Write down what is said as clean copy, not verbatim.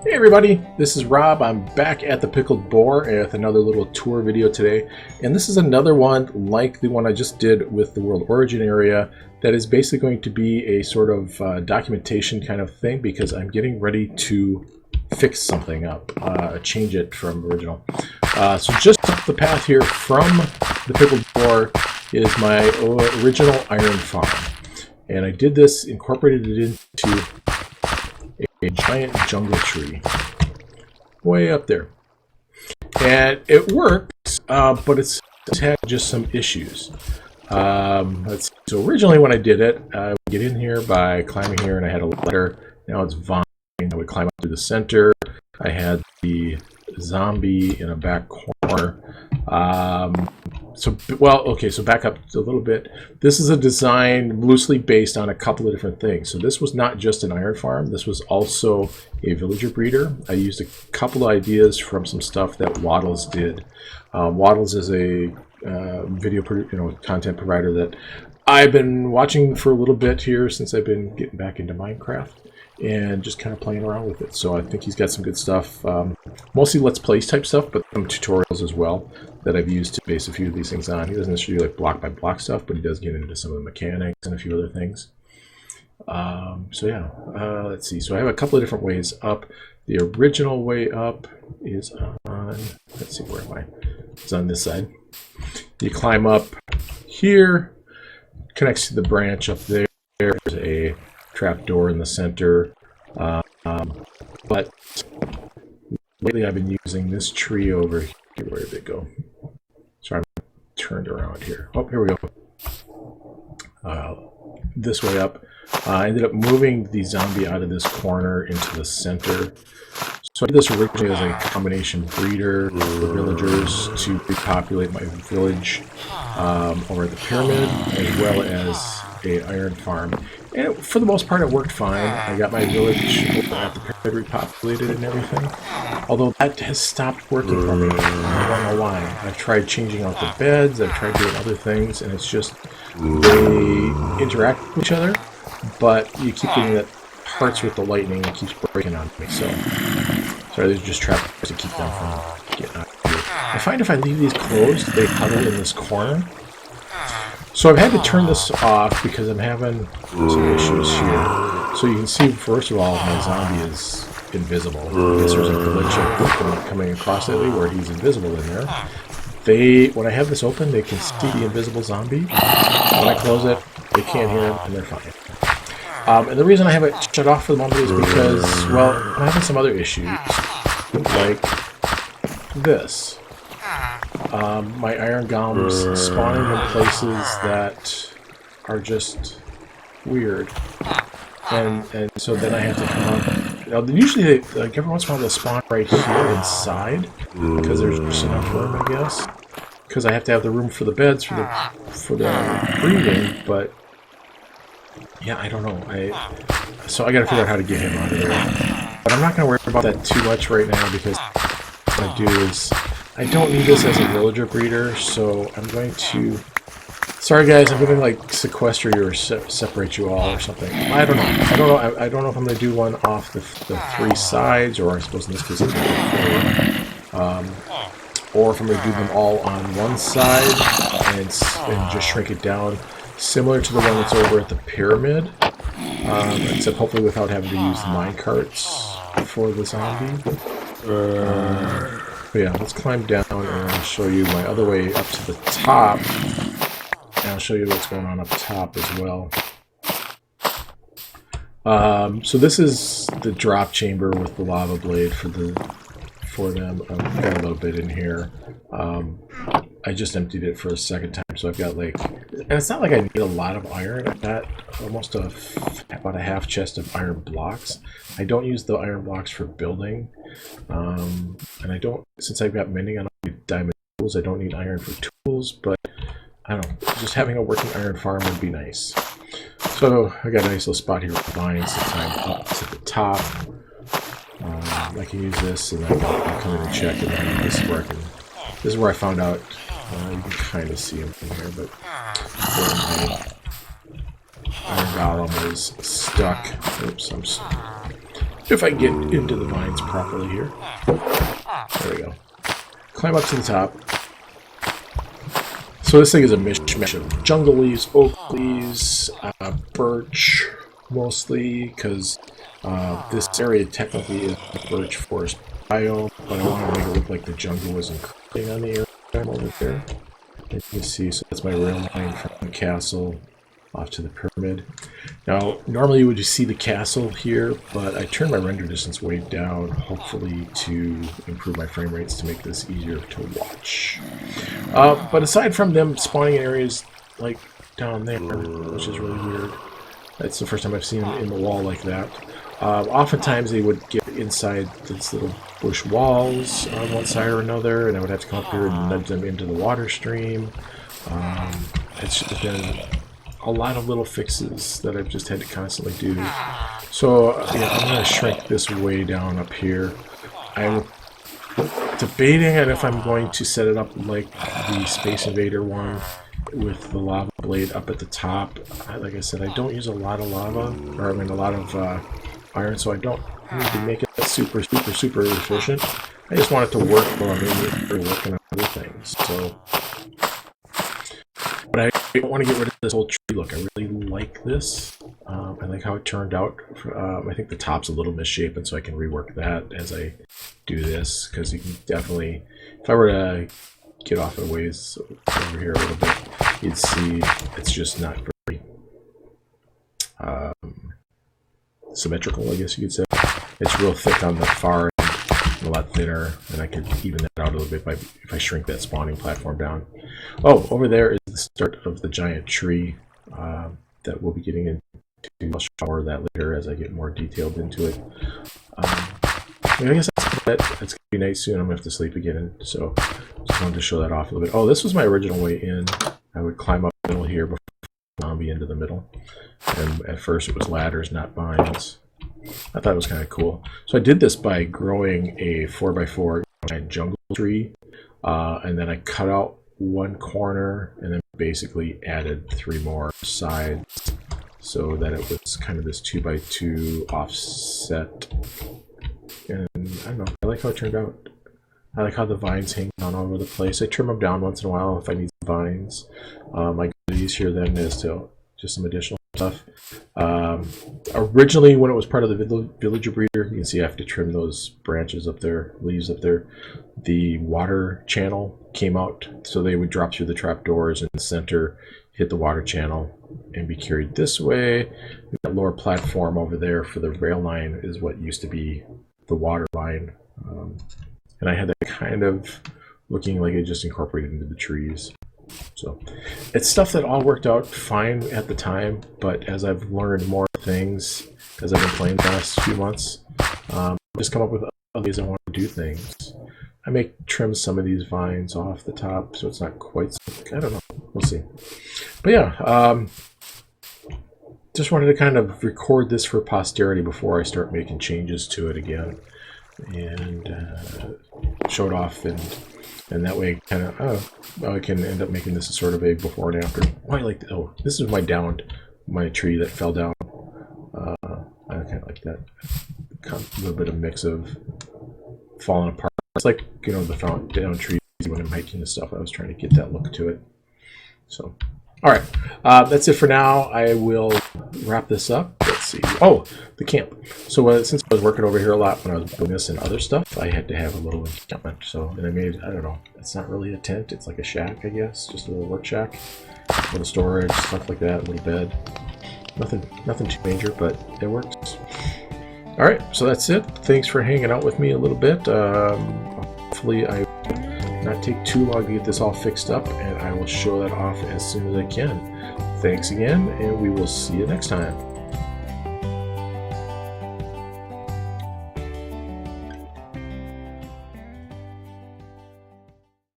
Hey everybody, this is Rob. I'm back at the Pickled Boar with another little tour video today, and this is another one like the one I just did with the World Origin area that is basically going to be a sort of documentation kind of thing because I'm getting ready to fix something up, change it from original. So just up the path here from the Pickled Boar is my original iron farm, and I did this, incorporated it into a giant jungle tree way up there, and it works, but it's had just some issues. Let's see. So originally when I did it, I would get in here by climbing here, and I had a ladder. Now it's vine. I would climb up through the center. I had the zombie in a back corner. So back up a little bit. This is a design loosely based on a couple of different things. So this was not just an iron farm. This was also a villager breeder. I used a couple of ideas from some stuff that Waddles did. Waddles is a video content provider that I've been watching for a little bit here since I've been getting back into Minecraft and just kind of playing around with it. So I think he's got some good stuff, mostly Let's Plays type stuff, but some tutorials as well that I've used to base a few of these things on. He doesn't necessarily do like block by block stuff, but he does get into some of the mechanics and a few other things. Let's see. So I have a couple of different ways up. The original way up is on, let's see, where am I? It's on this side. You climb up here, connects to the branch up there. There's a trap door in the center, but lately I've been using this tree over here. Where did it go? Sorry, I'm turned around here. Oh, here we go. This way up. I ended up moving the zombie out of this corner into the center. So I did this originally as a combination breeder for villagers to repopulate my village over at the pyramid, as well as a iron farm. And for the most part it worked fine. I got my village at the pyramid repopulated and everything. Although that has stopped working for me. I don't know why. I've tried changing out the beds, I've tried doing other things, and it's just they interact with each other, but you keep getting that hurts with the lightning and keeps breaking on me. So sorry, there's just traps to keep them from getting out of here. I find if I leave these closed, they huddle in this corner. So I've had to turn this off because I'm having some issues here. So you can see, first of all, my zombie is invisible. I guess there's a glitch coming across lately where he's invisible in there. When I have this open, they can see the invisible zombie. When I close it, they can't hear him, and they're fine. And the reason I have it shut off for the moment is because, well, I'm having some other issues, like this. My iron golems spawning in places that are just weird, and so then I have to come up. Now, usually, like every once in a while, they'll spawn right here inside because there's just enough room, I guess. Because I have to have the room for the beds for the breeding, but yeah, I don't know. So I got to figure out how to get him out of there. But I'm not going to worry about that too much right now because what I do is I don't need this as a villager breeder, so I'm going to... Sorry guys, I'm going to like sequester you or separate you all or something. I don't know. I don't know if I'm going to do one off the three sides, or I suppose in this case it's going to be four. Or if I'm going to do them all on one side and just shrink it down, similar to the one that's over at the pyramid, except hopefully without having to use mine carts for the zombie. But yeah, let's climb down and I'll show you my other way up to the top. And I'll show you what's going on up top as well. So this is the drop chamber with the lava blade for them. I've got a little bit in here. I just emptied it for a second time, so I've got like, and it's not like I need a lot of iron. I've got almost about a half chest of iron blocks. I don't use the iron blocks for building, and I don't, since I've got mending on diamond tools, I don't need iron for tools, but I don't know, just having a working iron farm would be nice. So I got a nice little spot here with vines to climb up to the top. I can use this, and then I'll come in and check, and then this is where I found out. You can kind of see him from here, but where my iron golem is stuck. Oops, if I get into the vines properly here. There we go. Climb up to the top. So this thing is a mishmash of jungle leaves, oak leaves, birch, mostly, because this area technically is a birch forest biome, but I want to make it look like the jungle was encroaching on the area I'm over there. As you can see, so that's my rail line from the castle off to the pyramid. Now, normally you would just see the castle here, but I turned my render distance way down, hopefully to improve my frame rates to make this easier to watch. But aside from them spawning in areas like down there, which is really weird, that's the first time I've seen them in the wall like that. Oftentimes they would get inside these little bush walls on one side or another, and I would have to come up here and nudge them into the water stream. It's just been a lot of little fixes that I've just had to constantly do. So yeah, I'm going to shrink this way down up here. I'm debating on if I'm going to set it up like the Space Invader one with the lava blade up at the top. Like I said, I don't use a lot of lava, or I mean a lot of iron, so I don't need to make it super efficient. I just want it to work while I'm in here working on other things. So, but I don't want to get rid of this whole tree look. I really like this. I like how it turned out. I think the top's a little misshapen, so I can rework that as I do this, because you can definitely, if I were to get off the ways over here a little bit, you'd see it's just not very symmetrical, I guess you could say. It's real thick on the far end, a lot thinner, and I could even that out a little bit if I shrink that spawning platform down. Oh, over there is the start of the giant tree that we'll be getting into. I'll shower that later as I get more detailed into it. I guess that's it. It's going to be night soon. I'm going to have to sleep again, so just wanted to show that off a little bit. Oh, this was my original way in. I would climb up the middle here before the zombie into the middle. And at first it was ladders, not vines. I thought it was kind of cool. So I did this by growing a 4x4 giant jungle tree, and then I cut out one corner and then basically added 3 more sides so that it was kind of this 2x2 offset. And I don't know, I like how it turned out. I like how the vines hang down all over the place. I trim them down once in a while if I need some vines. My goodies here then is to just some additional stuff. Originally, when it was part of the villager breeder, you can see I have to trim those branches up there, leaves up there. The water channel came out, so they would drop through the trapdoors in the center, hit the water channel, and be carried this way. That lower platform over there for the rail line is what used to be the water line. And I had that kind of looking like it just incorporated into the trees. So it's stuff that all worked out fine at the time, but as I've learned more things as I've been playing the last few months, just come up with other ways I want to do things. I may trim some of these vines off the top so it's not quite so, I don't know, we'll see. But yeah, just wanted to kind of record this for posterity before I start making changes to it again, and show it off, and that way kind of I can end up making this a sort of a before and after. Oh, I like that. Oh, this is my tree that fell down. I kind of like that. Kind of a little bit of mix of falling apart. It's like, you know, the fallen down trees when I'm hiking and stuff. I was trying to get that look to it. So, all right, that's it for now. I will wrap this up. Let's see. Oh, the camp. So since I was working over here a lot when I was doing this and other stuff, I had to have a little encampment. So, and I made, I don't know, it's not really a tent. It's like a shack, I guess, just a little work shack, a little storage, stuff like that, a little bed. Nothing too major, but it works. All right, so that's it. Thanks for hanging out with me a little bit. Hopefully I will not take too long to get this all fixed up, and I will show that off as soon as I can. Thanks again, and we will see you next time.